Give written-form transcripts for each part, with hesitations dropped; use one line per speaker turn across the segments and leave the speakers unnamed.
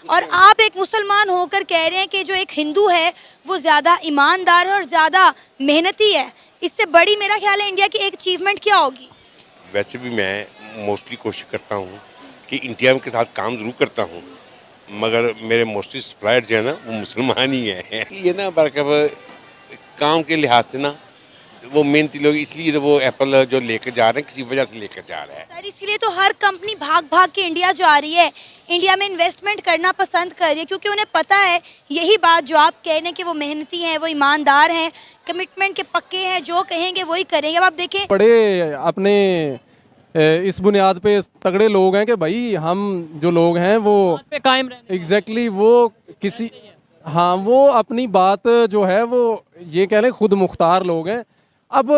और आप एक मुसलमान होकर कह रहे हैं कि जो एक हिंदू है वो ज़्यादा ईमानदार है और ज़्यादा मेहनती है। इससे बड़ी मेरा ख्याल है इंडिया की एक अचीवमेंट क्या होगी?
वैसे भी मैं मोस्टली कोशिश करता हूँ कि इंडिया के साथ काम ज़रूर करता हूँ, मगर मेरे मोस्टली सप्लायर जो है ना वो मुसलमान ही है। ये ना बरकब काम के लिहाज से ना वो मेहनती लोग, इसलिए तो वो एप्पल जो लेकर जा रहे हैं किसी वजह से लेकर जा रहा है।
सर इसीलिए तो हर कंपनी भाग भाग के इंडिया जा रही है, इंडिया में इन्वेस्टमेंट करना पसंद कर रही है, क्योंकि उन्हें पता है यही बात जो आप कह रहे हैं कि वो मेहनती हैं, वो ईमानदार हैं, कमिटमेंट के पक्के हैं, जो कहेंगे वही करेंगे। अब आप देखें
बड़े अपने इस बुनियाद पे तगड़े लोग हैं कि भाई हम जो लोग हैं वो
पे कायम रहने
एग्जैक्टली वो किसी हाँ वो अपनी बात जो है वो ये कह लें खुद मुख्तार लोग हैं। अब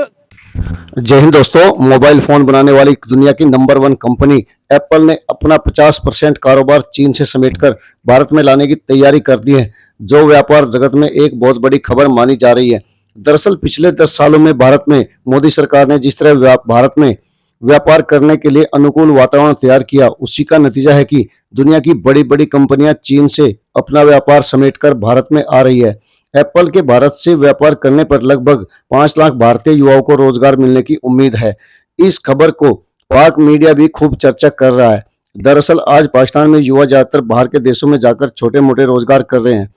जय हिंद दोस्तों, मोबाइल फोन बनाने वाली दुनिया की नंबर 1 कंपनी एप्पल ने अपना 50% कारोबार चीन से समेटकर भारत में लाने की तैयारी कर दी है, जो व्यापार जगत में एक बहुत बड़ी खबर मानी जा रही है। दरअसल पिछले 10 सालों में भारत में मोदी सरकार ने जिस तरह भारत में व्यापार करने के लिए अनुकूल वातावरण तैयार किया, उसी का नतीजा है कि दुनिया की बड़ी बड़ी कंपनियां चीन से अपना व्यापार समेटकर भारत में आ रही है। एप्पल के भारत से व्यापार करने पर लगभग 5 लाख भारतीय युवाओं को रोजगार मिलने की उम्मीद है। इस खबर को पाक मीडिया भी खूब चर्चा कर रहा है। दरअसल आज पाकिस्तान में युवा ज्यादातर बाहर के देशों में जाकर छोटे मोटे रोजगार कर रहे हैं।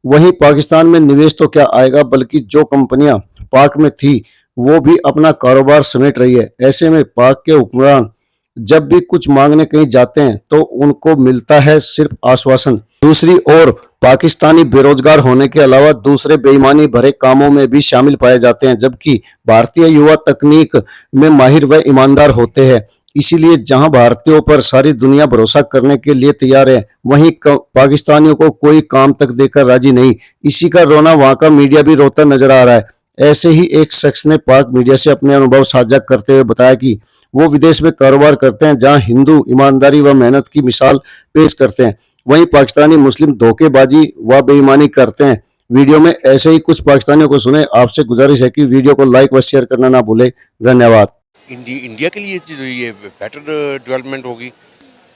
वहीं पाकिस्तान में निवेश तो क्या आएगा, बल्कि जो कंपनियां पाक में थी वो भी अपना कारोबार समेट रही है। ऐसे में पाक के हुक्मरान जब भी कुछ मांगने कहीं जाते हैं तो उनको मिलता है सिर्फ आश्वासन। दूसरी ओर पाकिस्तानी बेरोजगार होने के अलावा दूसरे बेईमानी भरे कामों में भी शामिल पाए जाते हैं, जबकि भारतीय युवा तकनीक में माहिर व ईमानदार होते हैं। इसीलिए जहां भारतीयों पर सारी दुनिया भरोसा करने के लिए तैयार है, वहीं पाकिस्तानियों को कोई काम तक देकर राजी नहीं। इसी का रोना वहां का मीडिया भी रोता नजर आ रहा है। ऐसे ही एक शख्स ने पाक मीडिया से अपने अनुभव साझा करते हुए बताया कि वो विदेश में कारोबार करते हैं, जहां हिंदू ईमानदारी व मेहनत की मिसाल पेश करते हैं, वहीं पाकिस्तानी मुस्लिम धोखेबाजी व बेईमानी करते हैं। वीडियो में ऐसे ही कुछ पाकिस्तानियों को सुने। आपसे गुजारिश है कि वीडियो को लाइक व शेयर करना ना भूले। धन्यवाद।
इंडिया के लिए ये बेटर डेवलपमेंट होगी,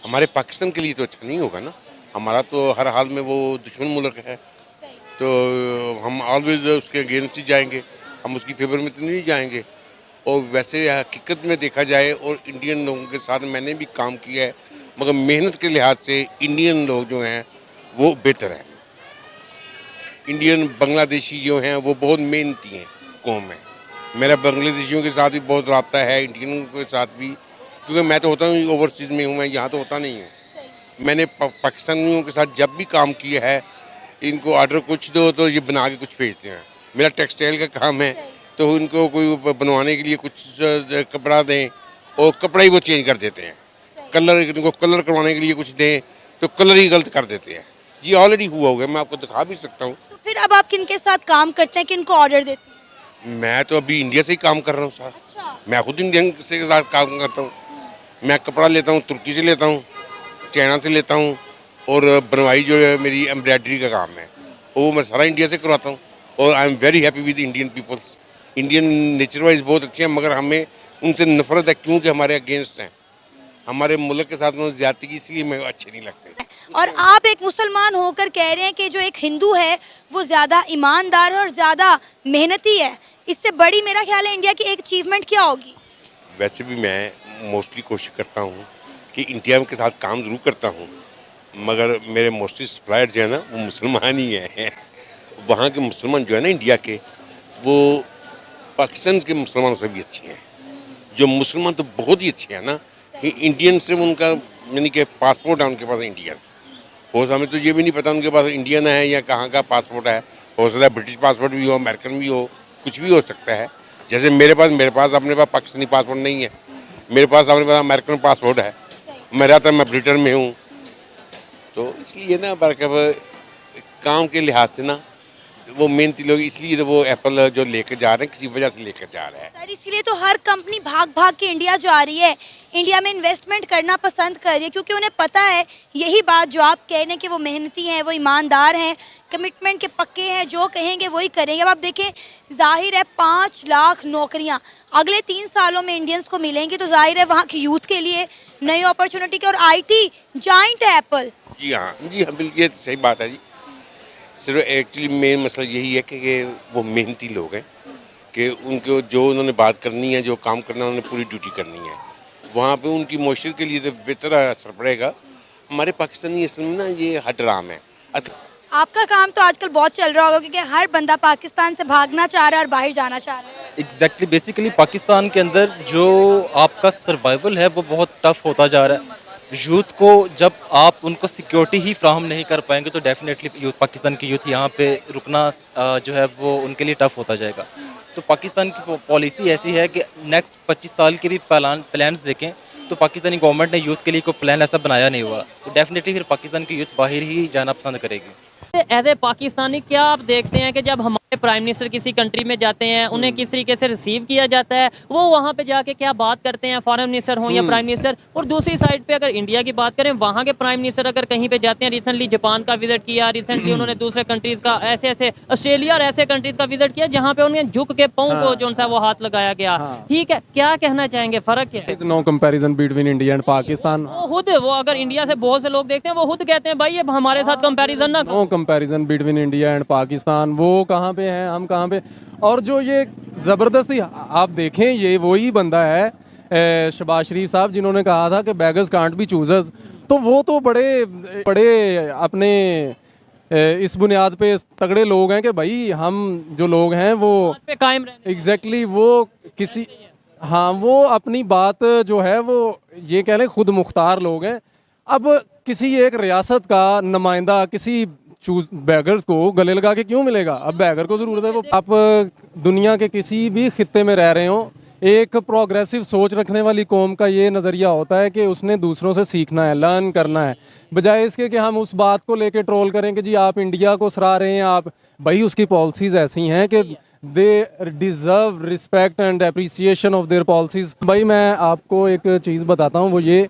हमारे पाकिस्तान के लिए तो अच्छा नहीं होगा ना। हमारा तो हर हाल में वो दुश्मन मुल्क है, तो हम ऑलवेज उसके अगेंस्ट ही जाएंगे, हम उसकी फेवर में तो नहीं जाएंगे। और वैसे हकीकत में देखा जाए और इंडियन लोगों के साथ मैंने भी काम किया है, मगर मेहनत के लिहाज से इंडियन लोग जो हैं वो बेहतर हैं। इंडियन बांग्लादेशी जो हैं वो बहुत मेहनती हैं कौम है। मेरा बांग्लादेशियों के साथ भी बहुत रब्ता है, इंडियन के साथ भी, क्योंकि मैं तो होता हूँ ओवरसीज़ में हूँ, मैं यहाँ तो होता नहीं हूँ। मैंने पाकिस्तानियों के साथ जब भी काम किया है, इनको ऑर्डर कुछ दो तो ये बना के कुछ भेजते हैं। मेरा टेक्सटाइल का काम है, तो इनको कोई बनवाने के लिए कुछ कपड़ा दें और कपड़ा ही वो चेंज कर देते हैं। कलर, इनको कलर करवाने के लिए कुछ दें तो कलर ही गलत कर देते हैं। ये ऑलरेडी हुआ होगा, मैं आपको दिखा भी सकता हूँ।
तो फिर अब आप किनके साथ काम करते हैं, किनको ऑर्डर देते हैं?
मैं तो अभी इंडिया से ही काम कर रहा हूँ सर।
अच्छा।
मैं खुद इंडियन से के साथ काम करता हूँ। मैं कपड़ा लेता हूँ, तुर्की से लेता हूँ, चाइना से लेता हूँ, और बनवाई जो है मेरी एम्ब्रॉयडरी का काम है वो मैं सारा इंडिया से करवाता हूँ। और I am very happy with Indian peoples. Indian nature wise बहुत अच्छे हैं, मगर हमें उनसे नफरत है क्योंकि हमारे अगेंस्ट हैं। हमारे मुल्क के साथ में ज्यादती की, इसलिए मैं अच्छे नहीं लगते।
और आप एक मुसलमान होकर कह रहे हैं कि जो एक हिंदू है वो ज़्यादा ईमानदार है और ज़्यादा मेहनती है। इससे बड़ी मेरा ख्याल है इंडिया की एक अचीवमेंट क्या होगी?
वैसे भी मैं मोस्टली कोशिश करता हूँ कि इंडिया के साथ काम ज़रूर करता हूँ, मगर मेरे मोस्टली सप्लायर जो है ना वो मुसलमान ही हैं। वहाँ के मुसलमान जो है ना इंडिया के, वो पाकिस्तान के मुसलमानों से भी अच्छे हैं। जो मुसलमान तो बहुत ही अच्छे हैं ना, इंडियन से उनका यानी कि पासपोर्ट है उनके पास इंडियन। हो हमें तो ये भी नहीं पता उनके पास इंडियन है या कहाँ का पासपोर्ट है। हो सकता है ब्रिटिश पासपोर्ट भी हो, अमेरिकन भी हो, कुछ भी हो सकता है। जैसे मेरे पास अपने पास पाकिस्तानी पासपोर्ट नहीं है, मेरे पास अपने पास अमेरिकन पासपोर्ट है। मैं ब्रिटेन में हूँ, तो इसलिए ना बरकब काम के लिहाज से ना वो मेहनती लोग, इसलिए तो वो एप्पल जो लेकर जा रहे हैं किसी वजह से लेकर जा रहे हैं।
सर इसीलिए तो हर कंपनी भाग भाग के इंडिया जा रही है, इंडिया में इन्वेस्टमेंट करना पसंद कर रही है, क्योंकि उन्हें पता है यही बात जो आप कह रहे हैं कि वो मेहनती हैं, वो ईमानदार हैं, कमिटमेंट के पक्के हैं, जो कहेंगे वही करेंगे। अब आप देखें, जाहिर है 5 लाख नौकरियां अगले 3 सालों में इंडियंस को मिलेंगी, तो जाहिर है वहाँ की यूथ के लिए नई अपॉर्चुनिटी की। और IT जाइंट है एप्पल,
जी हाँ, बिल्कुल ये सही बात है जी। सिर्फ एक्चुअली मेन मसला यही है कि वो मेहनती लोग हैं कि उनको जो उन्होंने बात करनी है, जो काम करना है, उन्होंने पूरी ड्यूटी करनी है। वहाँ पे उनकी मुआशरे के लिए तो बेहतर असर पड़ेगा। हमारे पाकिस्तानी असल में ना ये हटराम है।
आपका काम तो आजकल बहुत चल रहा होगा क्योंकि हर बंदा पाकिस्तान से भागना चाह रहा है और बाहर जाना चाह रहा है।
एग्जैक्टली बेसिकली पाकिस्तान के अंदर जो आपका सर्वाइवल है वो बहुत टफ होता जा रहा है। यूथ को जब आप उनको सिक्योरिटी ही फ्राहम नहीं कर पाएंगे तो डेफिनेटली यूथ, पाकिस्तान की यूथ यहाँ पे रुकना जो है वो उनके लिए टफ होता जाएगा। तो पाकिस्तान की पॉलिसी ऐसी है कि नेक्स्ट 25 साल के भी प्लान्स देखें तो पाकिस्तानी गवर्नमेंट ने यूथ के लिए कोई प्लान ऐसा बनाया नहीं हुआ, तो डेफिनेटली फिर पाकिस्तान की यूथ बाहर ही जाना पसंद करेगी।
एज ए पाकिस्तानी क्या आप देखते हैं कि जब हमारे प्राइम मिनिस्टर किसी कंट्री में जाते हैं उन्हें किस तरीके से रिसीव किया जाता है, वो वहाँ पे जाके क्या बात करते हैं, फॉरेन मिनिस्टर हो या प्राइम मिनिस्टर। और दूसरी साइड पे अगर इंडिया की बात करें, वहाँ के प्राइम मिनिस्टर अगर कहीं पे जाते हैं, रिसेंटली जापान का विजिट किया, रिसेंटली उन्होंने दूसरे कंट्रीज का ऐसे ऑस्ट्रेलिया और ऐसे कंट्रीज का विजिट किया जहाँ पे उन्हें झुक के पाँव को जो सा वो हाथ लगाया गया। ठीक है, क्या कहना चाहेंगे, फर्क क्या है?
No comparison between India and Pakistan.
वो अगर इंडिया से बहुत से लोग देखते हैं वो खुद कहते हैं भाई ये हमारे साथ कंपैरिजन ना
no comparison between India and Pakistan. वो कहाँ पे हैं, हम कहाँ पे। और जो ये ज़बरदस्ती आप देखें, ये वही बंदा है शहबाज शरीफ साहब जिन्होंने कहा था कि बेगर्स कांट बी चूजर्स। तो वो तो बड़े अपने इस बुनियाद पे तगड़े लोग हैं कि भाई हम जो लोग हैं वो
पे कायम रहने।
एग्जैक्टली वो किसी हाँ वो अपनी बात जो है वो ये कह लें खुद मुख्तार लोग हैं। अब किसी एक रियासत का नुमाइंदा किसी बैगर्स को गले लगा के क्यों मिलेगा? अब बैगर को ज़रूरत है वो। आप दुनिया के किसी भी खित्ते में रह रहे हो, एक प्रोग्रेसिव सोच रखने वाली कौम का ये नज़रिया होता है कि उसने दूसरों से सीखना है, लर्न करना है, बजाय इसके कि हम उस बात को लेके ट्रोल करें कि जी आप इंडिया को सराह रहे हैं। आप भाई उसकी पॉलिसीज़ ऐसी हैं कि they deserve respect and appreciation of their policies. भाई मैं आपको एक चीज़ बताता हूँ, वो ये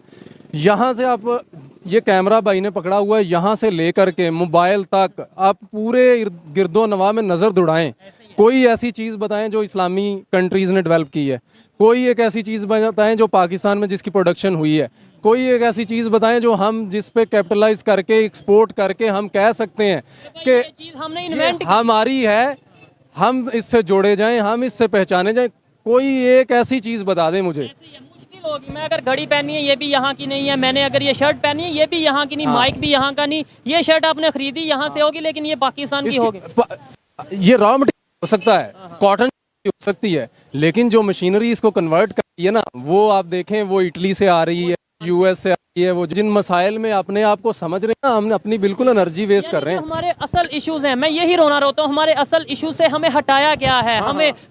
यहाँ से आप ये कैमरा भाई ने पकड़ा हुआ है, यहाँ से लेकर के मोबाइल तक आप पूरे गिरदो नवा में नज़र दौड़ाएं, कोई ऐसी चीज़ बताएं जो इस्लामी कंट्रीज़ ने डेवलप की है, कोई एक ऐसी चीज़ बताएं जो पाकिस्तान में जिसकी प्रोडक्शन हुई है, कोई एक ऐसी चीज़ बताएं जो हम जिस पे कैपिटलाइज करके एक्सपोर्ट करके हम कह सकते हैं कि
चीज हमने इन्वेंट
हमारी है, हम इससे जोड़े जाएं, हम इससे पहचाने जाएं। कोई एक ऐसी चीज़ बता दें मुझे।
मुश्किल होगी। मैं अगर घड़ी पहनी है ये भी यहाँ की नहीं है, मैंने अगर ये शर्ट पहनी है ये भी यहाँ की नहीं, माइक भी यहाँ का नहीं, ये शर्ट आपने खरीदी यहाँ से होगी लेकिन ये पाकिस्तान की होगी।
ये रॉ मटेरियल हो सकता है, कॉटन हो सकती है, लेकिन जो मशीनरी इसको कन्वर्ट करती है ना, वो आप देखें वो इटली से आ रही है, यूएस से आ रही है। वो जिन मसाइल में अपने आप को समझ रहे हैं ना, हमने अपनी बिल्कुल एनर्जी वेस्ट कर रहे हैं।
हमारे असल इश्यूज हैं, मैं यही रोना रोता हूँ, हमारे असल इशू से हमें हटाया गया है।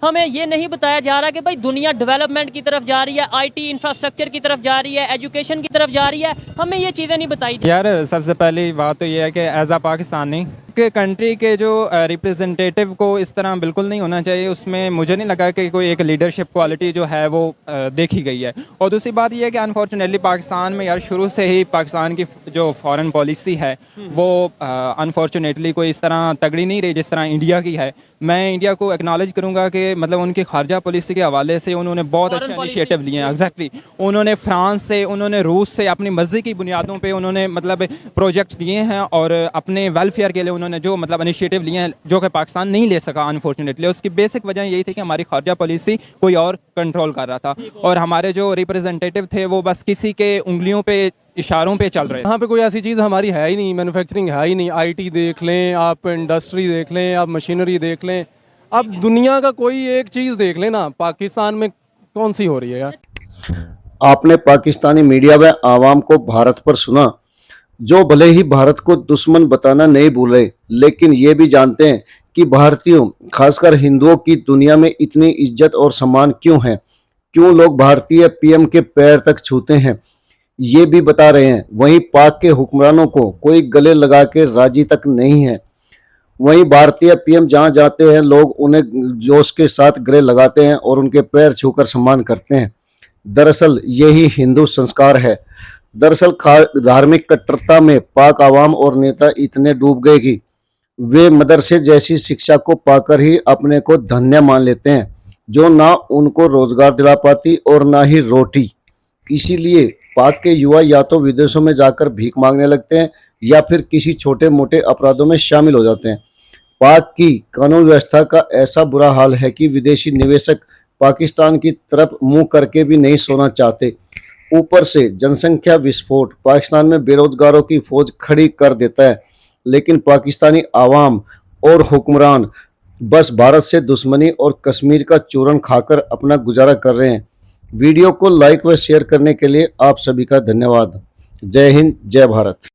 हमें ये नहीं बताया जा रहा कि भाई दुनिया डेवलपमेंट की तरफ जा रही है, आईटी इंफ्रास्ट्रक्चर की तरफ जा रही है, एजुकेशन की तरफ जा रही है, हमें ये चीज़ें नहीं बताई।
यार सबसे पहली बात तो ये है कि एज अ पाकिस्तानी के कंट्री के जो रिप्रेजेंटेटिव को इस तरह बिल्कुल नहीं होना चाहिए। उसमें मुझे नहीं लगा कि कोई एक लीडरशिप क्वालिटी जो है वो देखी गई है। और दूसरी बात ये है कि अनफॉर्चुनेटली पाकिस्तान में यार शुरू से ही पाकिस्तान की जो फॉरेन पॉलिसी है वो अनफॉर्चुनेटली कोई इस तरह तगड़ी नहीं रही जिस तरह इंडिया की है। मैं इंडिया को एक्नॉलेज करूंगा कि मतलब उनकी खारजा पॉलिसी के हवाले से उन्होंने बहुत अच्छे इनिशिएटिव लिए हैं। एग्जैक्टली उन्होंने फ्रांस से, उन्होंने रूस से अपनी मर्जी की बुनियादों पे उन्होंने मतलब प्रोजेक्ट्स दिए हैं और अपने वेलफेयर के लिए उन्होंने जो मतलब इनिशिएटिव लिए हैं जो कि पाकिस्तान नहीं ले सका अनफॉर्चुनेटली। उसकी बेसिक वजह यही थी कि हमारी खारजा पॉलिसी कोई और कंट्रोल कर रहा था और हमारे जो रिप्रेजेंटेटिव थे वो बस किसी के उंगलियों पे इशारों पे चल रहे हैं।
यहाँ पे कोई ऐसी चीज़ हमारी है ही नहीं, मैन्युफैक्चरिंग है ही नहीं। आईटी देख लें आप, इंडस्ट्री देख लें आप, मशीनरी देख लें, अब दुनिया का कोई एक चीज़ देख लें ना, पाकिस्तान में कौन सी हो रही है यार?
आपने पाकिस्तानी मीडिया व आवाम को भारत पर सुना, जो भले ही भारत को दुश्मन बताना नहीं भूल रहे, लेकिन ये भी जानते हैं कि भारतीयों खासकर हिंदुओं की दुनिया में इतनी इज्जत और सम्मान क्यों है, क्यों लोग भारतीय पीएम के पैर तक छूते हैं, ये भी बता रहे हैं। वहीं पाक के हुक्मरानों को कोई गले लगा के राजी तक नहीं है। वहीं भारतीय पीएम जहां जाते हैं लोग उन्हें जोश के साथ गले लगाते हैं और उनके पैर छूकर सम्मान करते हैं। दरअसल यही हिंदू संस्कार है। दरअसल धार्मिक कट्टरता में पाक आवाम और नेता इतने डूब गए कि वे मदरसे जैसी शिक्षा को पाकर ही अपने को धन्य मान लेते हैं, जो ना उनको रोजगार दिला पाती और ना ही रोटी। इसीलिए पाक के युवा या तो विदेशों में जाकर भीख मांगने लगते हैं या फिर किसी छोटे मोटे अपराधों में शामिल हो जाते हैं। पाक की कानून व्यवस्था का ऐसा बुरा हाल है कि विदेशी निवेशक पाकिस्तान की तरफ मुंह करके भी नहीं सोना चाहते। ऊपर से जनसंख्या विस्फोट पाकिस्तान में बेरोजगारों की फौज खड़ी कर देता है, लेकिन पाकिस्तानी आवाम और हुक्मरान बस भारत से दुश्मनी और कश्मीर का चूरन खाकर अपना गुजारा कर रहे हैं। वीडियो को लाइक व शेयर करने के लिए आप सभी का धन्यवाद। जय हिंद, जय भारत।